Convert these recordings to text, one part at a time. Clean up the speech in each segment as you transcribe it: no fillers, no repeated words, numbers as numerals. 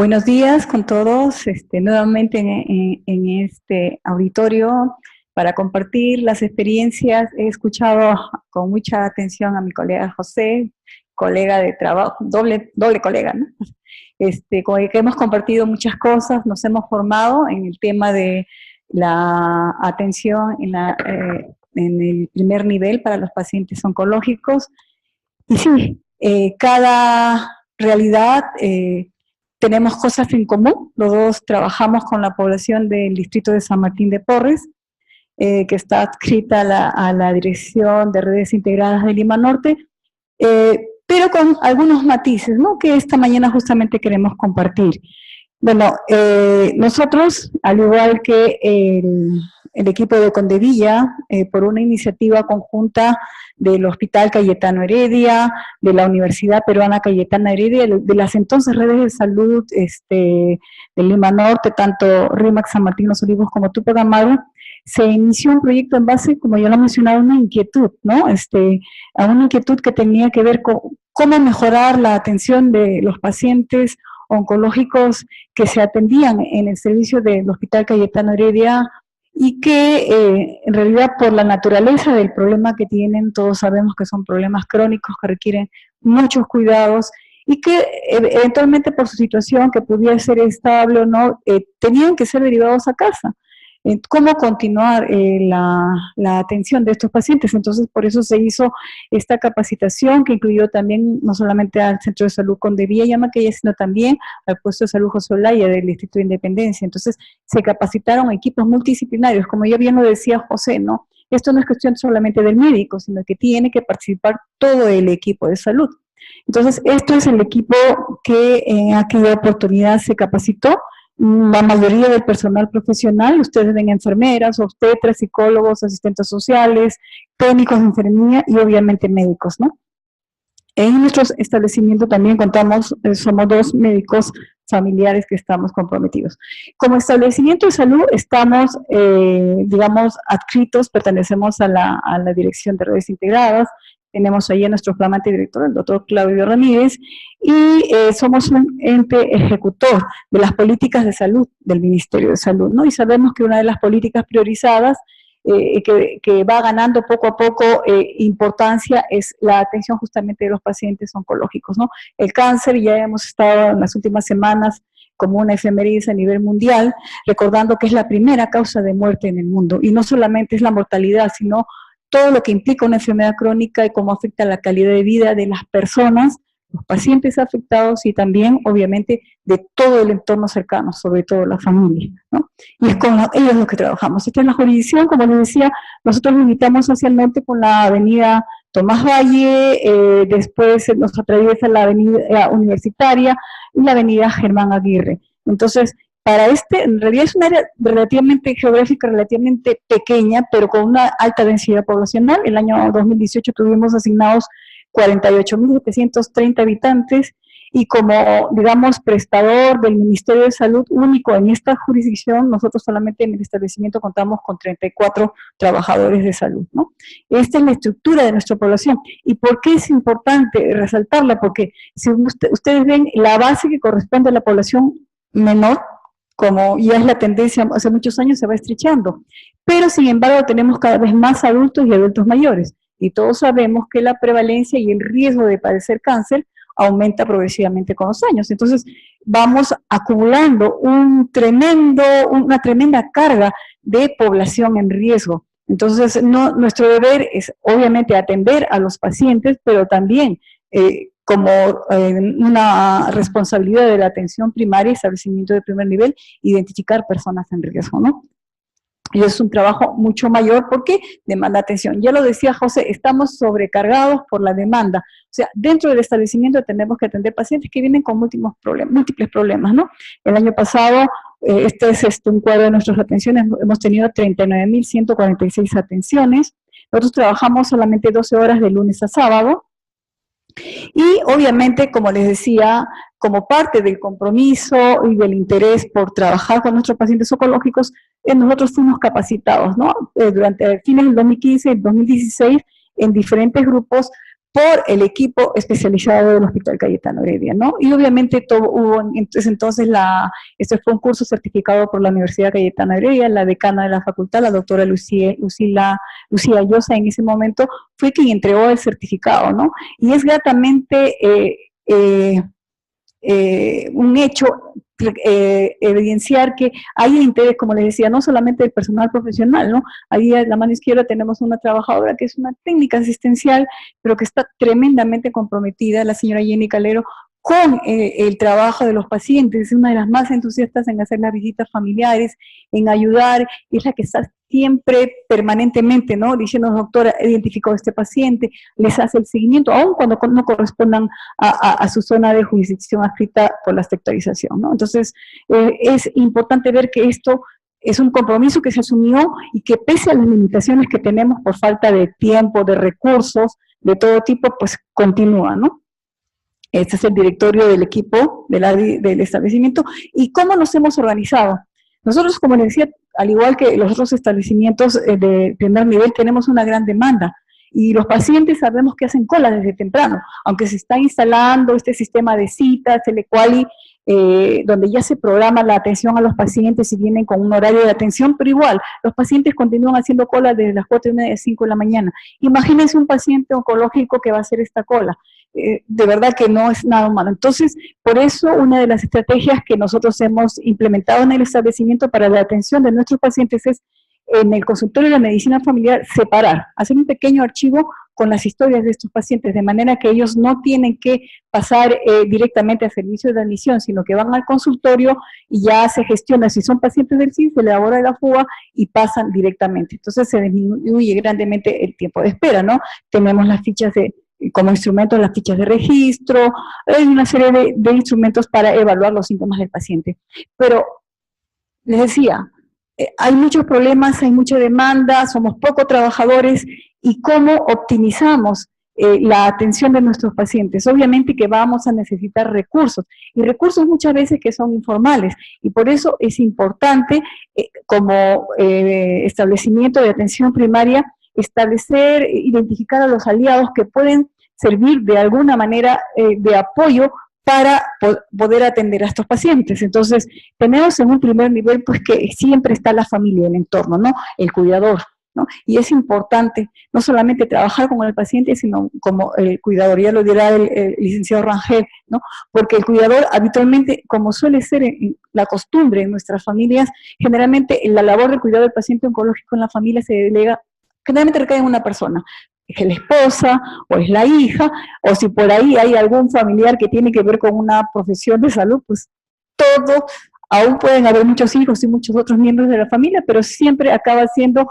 Buenos días con todos, nuevamente en este auditorio para compartir las experiencias. He escuchado con mucha atención a mi colega José, colega de trabajo, doble colega, ¿no? Con el que hemos compartido muchas cosas, nos hemos formado en el tema de la atención en el primer nivel para los pacientes oncológicos. Y sí, cada realidad tenemos cosas en común. Los dos trabajamos con la población del distrito de San Martín de Porres, que está adscrita a la Dirección de Redes Integradas de Lima Norte, pero con algunos matices, ¿no?, que esta mañana justamente queremos compartir. Bueno, nosotros, al igual que el equipo de Condevilla, por una iniciativa conjunta del Hospital Cayetano Heredia, de la Universidad Peruana Cayetana Heredia, de las entonces redes de salud de Lima Norte, tanto RIMAC San Martín Los Olivos como Tupac Amaru, se inició un proyecto en base, como ya lo he mencionado, una inquietud, ¿no? A una inquietud que tenía que ver con cómo mejorar la atención de los pacientes oncológicos que se atendían en el servicio del Hospital Cayetano Heredia, y que en realidad por la naturaleza del problema que tienen, todos sabemos que son problemas crónicos que requieren muchos cuidados, y que eventualmente por su situación, que pudiera ser estable o no, tenían que ser derivados a casa. ¿Cómo continuar la atención de estos pacientes? Entonces, por eso se hizo esta capacitación, que incluyó también no solamente al Centro de Salud Condevilla Yamaqueya, sino también al Puesto de Salud José Olaya del Distrito de Independencia. Entonces, se capacitaron equipos multidisciplinarios, como ya bien lo decía José, ¿no? Esto no es cuestión solamente del médico, sino que tiene que participar todo el equipo de salud. Entonces, esto es el equipo que en aquella oportunidad se capacitó. La mayoría del personal profesional, ustedes ven enfermeras, obstetras, psicólogos, asistentes sociales, técnicos de enfermería y obviamente médicos, ¿no? En nuestro establecimiento también contamos, somos 2 médicos familiares que estamos comprometidos. Como establecimiento de salud estamos, digamos, adscritos, pertenecemos a la Dirección de Redes Integradas. Tenemos ahí a nuestro flamante director, el doctor Claudio Ramírez, y somos un ente ejecutor de las políticas de salud del Ministerio de Salud, ¿no? Y sabemos que una de las políticas priorizadas que va ganando poco a poco importancia es la atención justamente de los pacientes oncológicos, ¿no? El cáncer, ya hemos estado en las últimas semanas como una efeméride a nivel mundial, recordando que es la primera causa de muerte en el mundo, y no solamente es la mortalidad, sino todo lo que implica una enfermedad crónica y cómo afecta la calidad de vida de las personas, los pacientes afectados y también, obviamente, de todo el entorno cercano, sobre todo la familia, ¿no? Y es con ellos los que trabajamos. Esta es la jurisdicción, como les decía, nosotros limitamos socialmente con la avenida Tomás Valle, después nos atraviesa la avenida Universitaria y la avenida Germán Aguirre. Entonces, para en realidad es un área relativamente geográfica, relativamente pequeña, pero con una alta densidad poblacional. El año 2018 tuvimos asignados 48.730 habitantes, y como, digamos, prestador del Ministerio de Salud único en esta jurisdicción, nosotros solamente en el establecimiento contamos con 34 trabajadores de salud, ¿no? Esta es la estructura de nuestra población. ¿Y por qué es importante resaltarla? Porque si ustedes ven, la base que corresponde a la población menor, como ya es la tendencia hace muchos años, se va estrechando. Pero, sin embargo, tenemos cada vez más adultos y adultos mayores. Y todos sabemos que la prevalencia y el riesgo de padecer cáncer aumenta progresivamente con los años. Entonces, vamos acumulando una tremenda carga de población en riesgo. Entonces, nuestro deber es, obviamente, atender a los pacientes, pero también como una responsabilidad de la atención primaria, establecimiento de primer nivel, identificar personas en riesgo, ¿no? Y es un trabajo mucho mayor porque demanda atención. Ya lo decía José, estamos sobrecargados por la demanda. O sea, dentro del establecimiento tenemos que atender pacientes que vienen con múltiples problemas, ¿no? El año pasado, este es un cuadro de nuestras atenciones, hemos tenido 39.146 atenciones. Nosotros trabajamos solamente 12 horas de lunes a sábado. Y obviamente, como les decía, como parte del compromiso y del interés por trabajar con nuestros pacientes oncológicos, nosotros fuimos capacitados, ¿no? Durante fines del 2015 y 2016 en diferentes grupos por el equipo especializado del Hospital Cayetano Heredia, ¿no? Y obviamente entonces este fue un curso certificado por la Universidad Cayetano Heredia, la decana de la facultad, la doctora Lucía Llosa, en ese momento fue quien entregó el certificado, ¿no? Y es gratamente un hecho evidenciar que hay interés, como les decía, no solamente del personal profesional, ¿no? Ahí a la mano izquierda tenemos una trabajadora que es una técnica asistencial, pero que está tremendamente comprometida, la señora Jenny Calero, con el trabajo de los pacientes. Es una de las más entusiastas en hacer las visitas familiares, en ayudar, y es la que está siempre, permanentemente, ¿no? Diciendo, doctora, he identificado a este paciente, les hace el seguimiento, aun cuando no correspondan a su zona de jurisdicción adscrita por la sectorización, ¿no? Entonces, es importante ver que esto es un compromiso que se asumió y que pese a las limitaciones que tenemos por falta de tiempo, de recursos, de todo tipo, pues continúa, ¿no? Este es el directorio del equipo del establecimiento. ¿Y cómo nos hemos organizado? Nosotros, como les decía, al igual que los otros establecimientos de primer nivel, tenemos una gran demanda. Y los pacientes sabemos que hacen cola desde temprano, aunque se está instalando este sistema de citas, Telequali, donde ya se programa la atención a los pacientes y vienen con un horario de atención, pero igual, los pacientes continúan haciendo cola desde las 4:30, 5 de la mañana. Imagínense un paciente oncológico que va a hacer esta cola. De verdad que no es nada humano. Entonces, por eso una de las estrategias que nosotros hemos implementado en el establecimiento para la atención de nuestros pacientes es, en el consultorio de la medicina familiar, separar, hacer un pequeño archivo con las historias de estos pacientes, de manera que ellos no tienen que pasar directamente a servicio de admisión, sino que van al consultorio y ya se gestiona. Si son pacientes del CIN, se le elabora la fuga y pasan directamente. Entonces se disminuye grandemente el tiempo de espera, ¿no? Tenemos las fichas como instrumentos, las fichas de registro, hay una serie de instrumentos para evaluar los síntomas del paciente. Pero, les decía, hay muchos problemas, hay mucha demanda, somos pocos trabajadores, y cómo optimizamos la atención de nuestros pacientes. Obviamente que vamos a necesitar recursos, y recursos muchas veces que son informales, y por eso es importante, como establecimiento de atención primaria, establecer, identificar a los aliados que pueden servir de alguna manera de apoyo para poder atender a estos pacientes. Entonces, tenemos en un primer nivel, pues, que siempre está la familia, el entorno, ¿no? El cuidador, ¿no? Y es importante no solamente trabajar con el paciente, sino como el cuidador, ya lo dirá el licenciado Rangel, ¿no? Porque el cuidador habitualmente, como suele ser la costumbre en nuestras familias, generalmente la labor del cuidado del paciente oncológico en la familia se delega, generalmente recae en una persona, es la esposa, o es la hija, o si por ahí hay algún familiar que tiene que ver con una profesión de salud, pues todo, aún pueden haber muchos hijos y muchos otros miembros de la familia, pero siempre acaba siendo,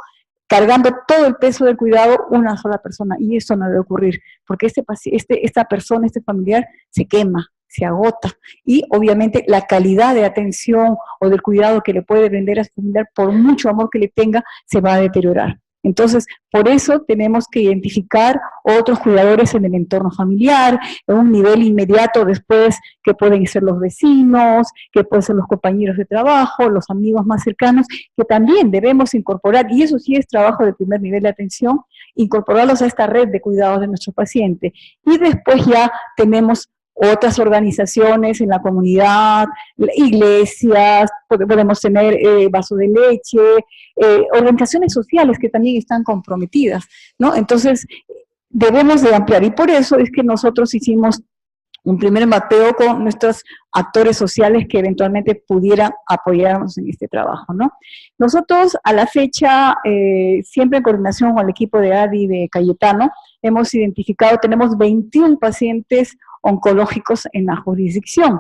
cargando todo el peso del cuidado, una sola persona, y eso no debe ocurrir, porque esta persona, este familiar, se quema, se agota, y obviamente la calidad de atención o del cuidado que le puede brindar a su familiar, por mucho amor que le tenga, se va a deteriorar. Entonces, por eso tenemos que identificar otros cuidadores en el entorno familiar, en un nivel inmediato después, que pueden ser los vecinos, que pueden ser los compañeros de trabajo, los amigos más cercanos, que también debemos incorporar, y eso sí es trabajo de primer nivel de atención, incorporarlos a esta red de cuidados de nuestro paciente. Y después ya tenemos otras organizaciones en la comunidad, iglesias, podemos tener vaso de leche, organizaciones sociales que también están comprometidas, ¿no? Entonces, debemos de ampliar, y por eso es que nosotros hicimos un primer mapeo con nuestros actores sociales que eventualmente pudieran apoyarnos en este trabajo, ¿no? Nosotros, a la fecha, siempre en coordinación con el equipo de ADI de Cayetano, hemos identificado, tenemos 21 pacientes oncológicos en la jurisdicción.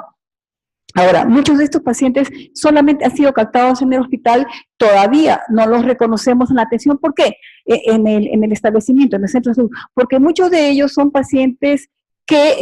Ahora, muchos de estos pacientes solamente han sido captados en el hospital, todavía no los reconocemos en la atención. ¿Por qué? En el establecimiento, en el centro de salud, porque muchos de ellos son pacientes que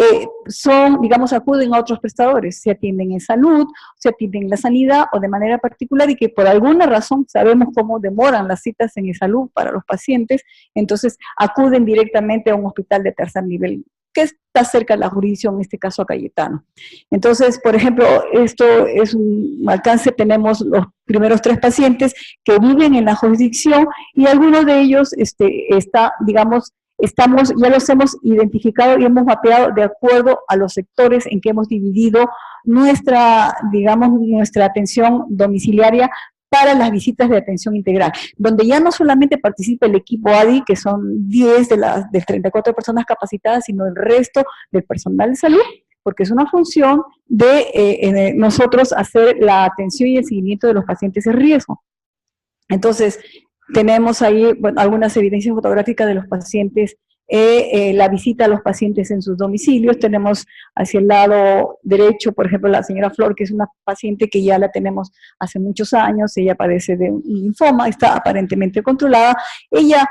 digamos, acuden a otros prestadores, se atienden en salud, se atienden en la sanidad o de manera particular, y que por alguna razón sabemos cómo demoran las citas en salud para los pacientes, entonces acuden directamente a un hospital de tercer nivel, que está cerca de la jurisdicción, en este caso a Cayetano. Entonces, por ejemplo, esto es un alcance, tenemos los primeros 3 pacientes que viven en la jurisdicción, y algunos de ellos está, digamos, ya los hemos identificado y hemos mapeado de acuerdo a los sectores en que hemos dividido nuestra, digamos, nuestra atención domiciliaria para las visitas de atención integral, donde ya no solamente participa el equipo ADI, que son 10 de las 34 personas capacitadas, sino el resto del personal de salud, porque es una función de nosotros hacer la atención y el seguimiento de los pacientes en riesgo. Entonces, tenemos ahí algunas evidencias fotográficas de los pacientes, la visita a los pacientes en sus domicilios. Tenemos hacia el lado derecho, por ejemplo, la señora Flor, que es una paciente que ya la tenemos hace muchos años, ella padece de un linfoma, está aparentemente controlada. Ella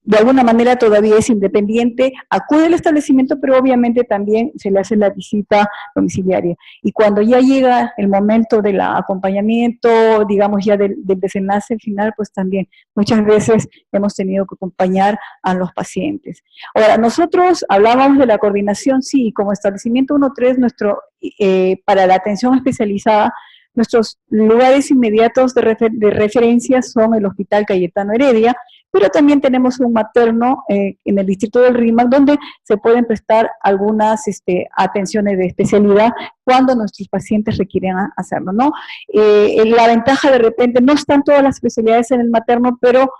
de alguna manera todavía es independiente, acude al establecimiento, pero obviamente también se le hace la visita domiciliaria. Y cuando ya llega el momento del acompañamiento, digamos ya del desenlace final, pues también muchas veces hemos tenido que acompañar a los pacientes. Ahora, nosotros hablábamos de la coordinación, sí, como establecimiento 1-3, para la atención especializada, nuestros lugares inmediatos de referencia son el Hospital Cayetano Heredia, pero también tenemos un materno en el distrito del Rímac, donde se pueden prestar algunas atenciones de especialidad cuando nuestros pacientes requieren hacerlo, ¿no? La ventaja de repente, no están todas las especialidades en el materno, pero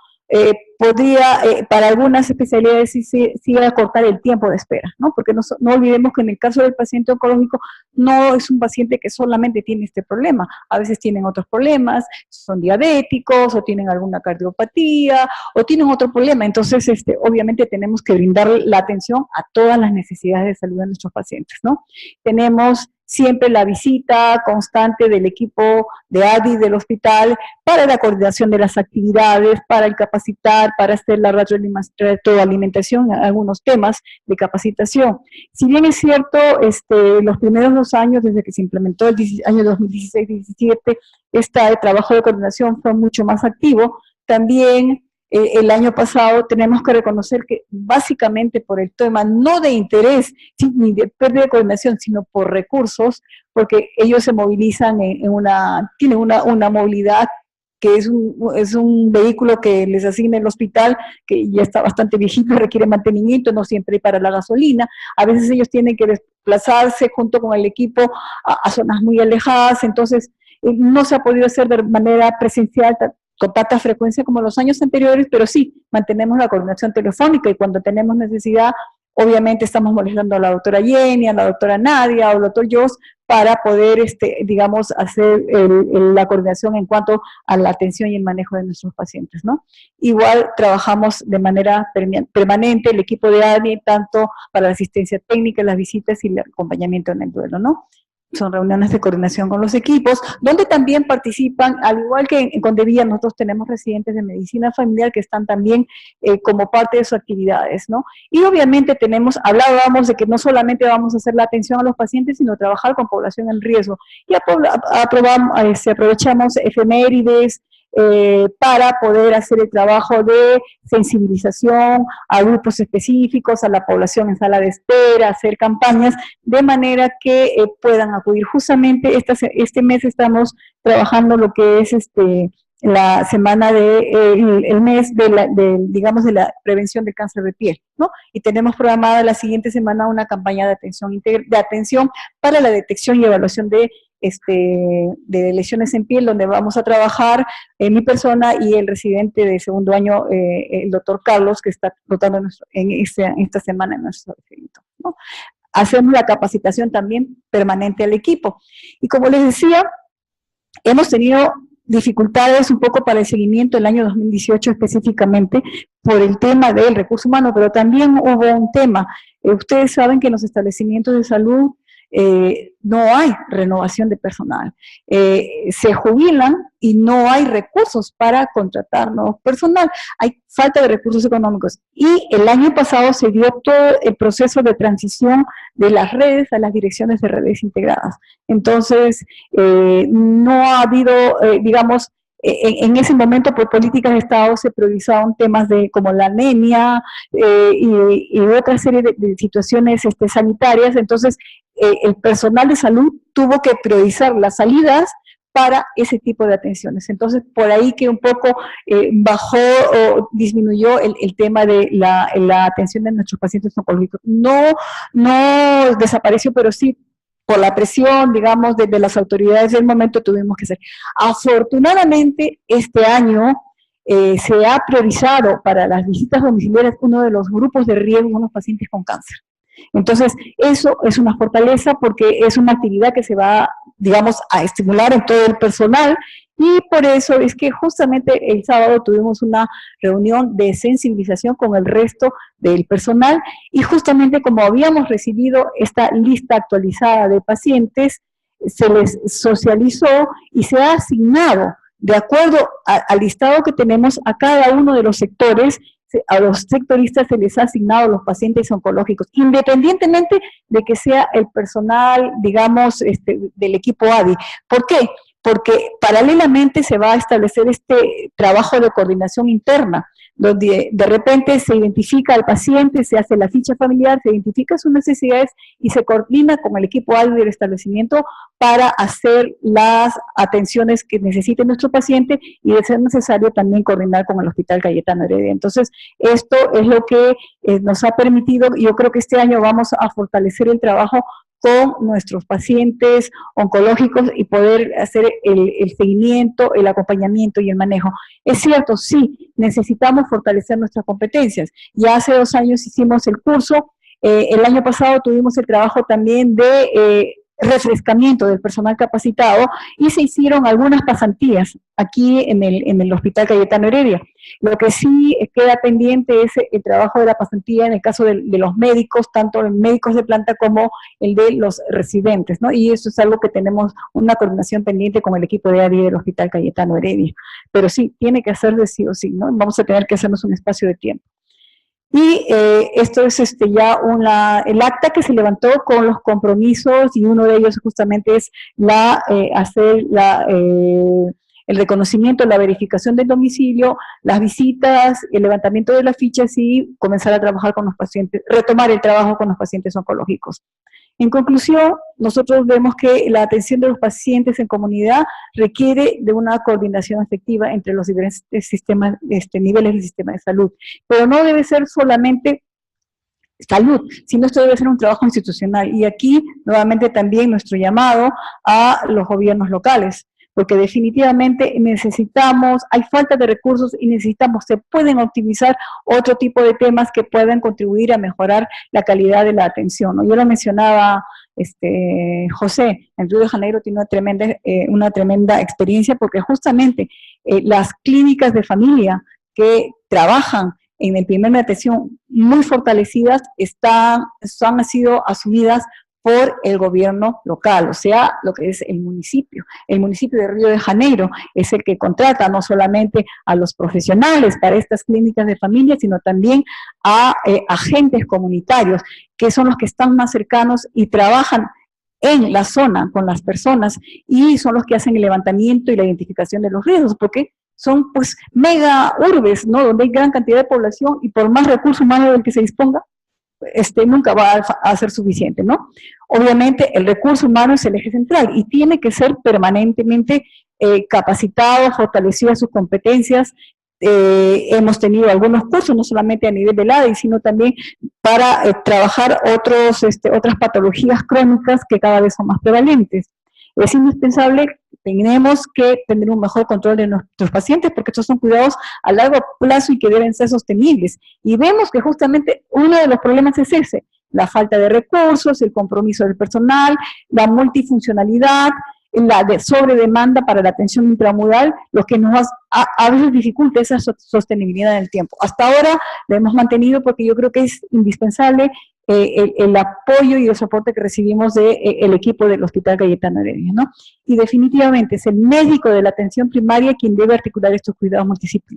podría, para algunas especialidades sí acortar el tiempo de espera, ¿no? Porque no olvidemos que en el caso del paciente oncológico no es un paciente que solamente tiene este problema, a veces tienen otros problemas, son diabéticos o tienen alguna cardiopatía o tienen otro problema, entonces obviamente tenemos que brindar la atención a todas las necesidades de salud de nuestros pacientes, ¿no? Tenemos siempre la visita constante del equipo de ADI del hospital para la coordinación de las actividades, para el capacitar, para hacer la retroalimentación, algunos temas de capacitación. Si bien es cierto, los primeros 2 años, desde que se implementó el año 2016-17, este trabajo de coordinación fue mucho más activo, también el año pasado tenemos que reconocer que básicamente por el tema no de interés ni de pérdida de coordinación, sino por recursos, porque ellos se movilizan tienen una movilidad que es un vehículo que les asigna el hospital, que ya está bastante viejito, requiere mantenimiento, no siempre hay para la gasolina, a veces ellos tienen que desplazarse junto con el equipo a zonas muy alejadas, entonces no se ha podido hacer de manera presencial con tanta frecuencia como los años anteriores, pero sí, mantenemos la coordinación telefónica y cuando tenemos necesidad, obviamente estamos molestando a la doctora Jenny, a la doctora Nadia o al doctor Jos para poder, digamos, hacer la coordinación en cuanto a la atención y el manejo de nuestros pacientes, ¿no? Igual trabajamos de manera permanente el equipo de ADI, tanto para la asistencia técnica, las visitas y el acompañamiento en el duelo, ¿no? Son reuniones de coordinación con los equipos, donde también participan, al igual que en Condevilla, nosotros tenemos residentes de medicina familiar que están también como parte de sus actividades, ¿no? Y obviamente hablábamos de que no solamente vamos a hacer la atención a los pacientes, sino trabajar con población en riesgo. Y aprovechamos efemérides, para poder hacer el trabajo de sensibilización a grupos específicos, a la población en sala de espera, hacer campañas de manera que puedan acudir. Justamente este mes estamos trabajando lo que es la semana el mes digamos, de la prevención del cáncer de piel, ¿no? Y tenemos programada la siguiente semana una campaña de atención para la detección y evaluación de lesiones en piel, donde vamos a trabajar mi persona y el residente de segundo año, el doctor Carlos, que está rotando en esta semana en nuestro evento, ¿no? Hacemos la capacitación también permanente al equipo. Y como les decía, hemos tenido dificultades un poco para el seguimiento el año 2018 específicamente por el tema del recurso humano, pero también hubo un tema. Ustedes saben que en los establecimientos de salud no hay renovación de personal. Se jubilan y no hay recursos para contratar nuevo personal. Hay falta de recursos económicos. Y el año pasado se dio todo el proceso de transición de las redes a las direcciones de redes integradas. Entonces, no ha habido, digamos, en ese momento por políticas de Estado se priorizaban temas como la anemia y otra serie de situaciones sanitarias. Entonces el personal de salud tuvo que priorizar las salidas para ese tipo de atenciones. Entonces, por ahí que un poco bajó o disminuyó el tema de la atención de nuestros pacientes oncológicos. No desapareció, pero sí por la presión, digamos, desde las autoridades del momento tuvimos que hacer. Afortunadamente, este año se ha priorizado para las visitas domiciliarias uno de los grupos de riesgo, los pacientes con cáncer. Entonces, eso es una fortaleza porque es una actividad que se va, digamos, a estimular en todo el personal y por eso es que justamente el sábado tuvimos una reunión de sensibilización con el resto del personal y justamente como habíamos recibido esta lista actualizada de pacientes, se les socializó y se ha asignado de acuerdo al listado que tenemos a cada uno de los sectores. A los sectoristas se les ha asignado los pacientes oncológicos, independientemente de que sea el personal, digamos, del equipo ADI. ¿Por qué? Porque paralelamente se va a establecer este trabajo de coordinación interna, donde de repente se identifica al paciente, se hace la ficha familiar, se identifica sus necesidades y se coordina con el equipo ADI del establecimiento para hacer las atenciones que necesite nuestro paciente y de ser necesario también coordinar con el Hospital Cayetano Heredia. Entonces, esto es lo que nos ha permitido, yo creo que este año vamos a fortalecer el trabajo con nuestros pacientes oncológicos y poder hacer el seguimiento, el acompañamiento y el manejo. Es cierto, sí, necesitamos fortalecer nuestras competencias. Ya hace 2 años hicimos el curso, el año pasado tuvimos el trabajo también de refrescamiento del personal capacitado y se hicieron algunas pasantías aquí en el Hospital Cayetano Heredia. Lo que sí queda pendiente es el trabajo de la pasantía en el caso de los médicos, tanto los médicos de planta como el de los residentes, ¿no? Y eso es algo que tenemos una coordinación pendiente con el equipo de ADI del Hospital Cayetano Heredia. Pero sí, tiene que hacerse sí o sí, ¿no? Vamos a tener que hacernos un espacio de tiempo. Y esto es ya el acta que se levantó con los compromisos y uno de ellos justamente es hacer el reconocimiento, la verificación del domicilio, las visitas, el levantamiento de las fichas y comenzar a trabajar con los pacientes, retomar el trabajo con los pacientes oncológicos. En conclusión, nosotros vemos que la atención de los pacientes en comunidad requiere de una coordinación efectiva entre los diferentes sistemas, niveles del sistema de salud, pero no debe ser solamente salud, sino esto debe ser un trabajo institucional. Y aquí, nuevamente, también nuestro llamado a los gobiernos locales, porque definitivamente necesitamos, hay falta de recursos y se pueden optimizar otro tipo de temas que puedan contribuir a mejorar la calidad de la atención, ¿no? Yo lo mencionaba José, en Río de Janeiro tiene una tremenda experiencia porque justamente las clínicas de familia que trabajan en el primer de atención muy fortalecidas han sido asumidas por el gobierno local, o sea, lo que es el municipio. El municipio de Río de Janeiro es el que contrata no solamente a los profesionales para estas clínicas de familia, sino también a agentes comunitarios, que son los que están más cercanos y trabajan en la zona con las personas y son los que hacen el levantamiento y la identificación de los riesgos, porque son pues mega urbes, ¿no? Donde hay gran cantidad de población y por más recurso humano del que se disponga, nunca va a ser suficiente, ¿no? Obviamente el recurso humano es el eje central y tiene que ser permanentemente capacitado, fortalecidas sus competencias. Hemos tenido algunos cursos, no solamente a nivel del ADI, sino también para trabajar otras patologías crónicas que cada vez son más prevalentes. Es indispensable, tenemos que tener un mejor control de nuestros pacientes porque estos son cuidados a largo plazo y que deben ser sostenibles. Y vemos que justamente uno de los problemas es ese, la falta de recursos, el compromiso del personal, la multifuncionalidad, la sobredemanda para la atención intramudal, lo que nos a veces dificulta esa sostenibilidad en el tiempo. Hasta ahora lo hemos mantenido porque yo creo que es indispensable el apoyo y el soporte que recibimos del equipo del Hospital Cayetano Heredia, ¿no? Y definitivamente es el médico de la atención primaria quien debe articular estos cuidados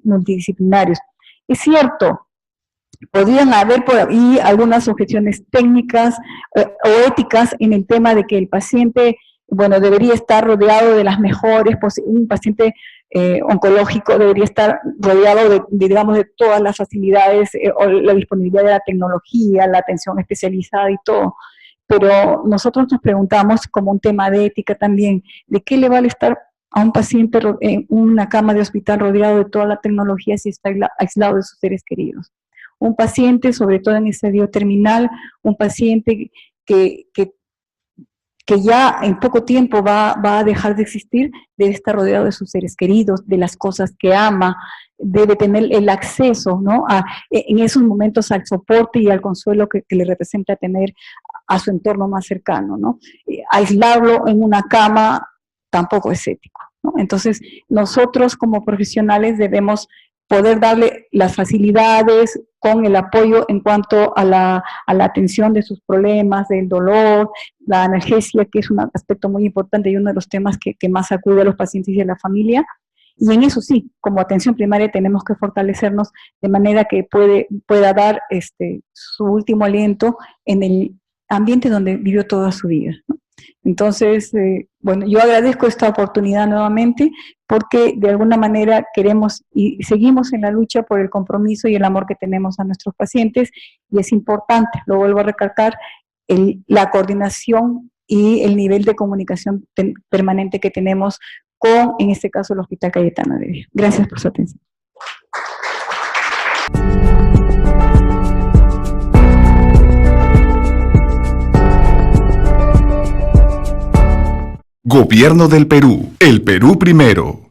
multidisciplinarios. Es cierto, podrían haber por ahí algunas objeciones técnicas o éticas en el tema de que el paciente, bueno, debería estar rodeado de las mejores, un paciente oncológico debería estar rodeado digamos, de todas las facilidades, o la disponibilidad de la tecnología, la atención especializada y todo. Pero nosotros nos preguntamos, como un tema de ética también, ¿de qué le vale estar a un paciente en una cama de hospital rodeado de toda la tecnología si está aislado de sus seres queridos. Un paciente, sobre todo en estadio terminal, un paciente que ya en poco tiempo va a dejar de existir, debe estar rodeado de sus seres queridos, de las cosas que ama, debe tener el acceso, ¿no?, en esos momentos al soporte y al consuelo que le representa tener a su entorno más cercano, ¿no? Aislarlo en una cama tampoco es ético, ¿no? Entonces, nosotros como profesionales debemos poder darle las facilidades con el apoyo en cuanto a la atención de sus problemas, del dolor, la analgesia, que es un aspecto muy importante y uno de los temas que más acude a los pacientes y a la familia. Y en eso sí, como atención primaria tenemos que fortalecernos de manera que pueda dar su último aliento en el ambiente donde vivió toda su vida, ¿no? Entonces, bueno, yo agradezco esta oportunidad nuevamente porque de alguna manera queremos y seguimos en la lucha por el compromiso y el amor que tenemos a nuestros pacientes, y es importante, lo vuelvo a recalcar, la coordinación y el nivel de comunicación permanente que tenemos con, en este caso, el Hospital Cayetano Heredia. Gracias por su atención. Gobierno del Perú. El Perú primero.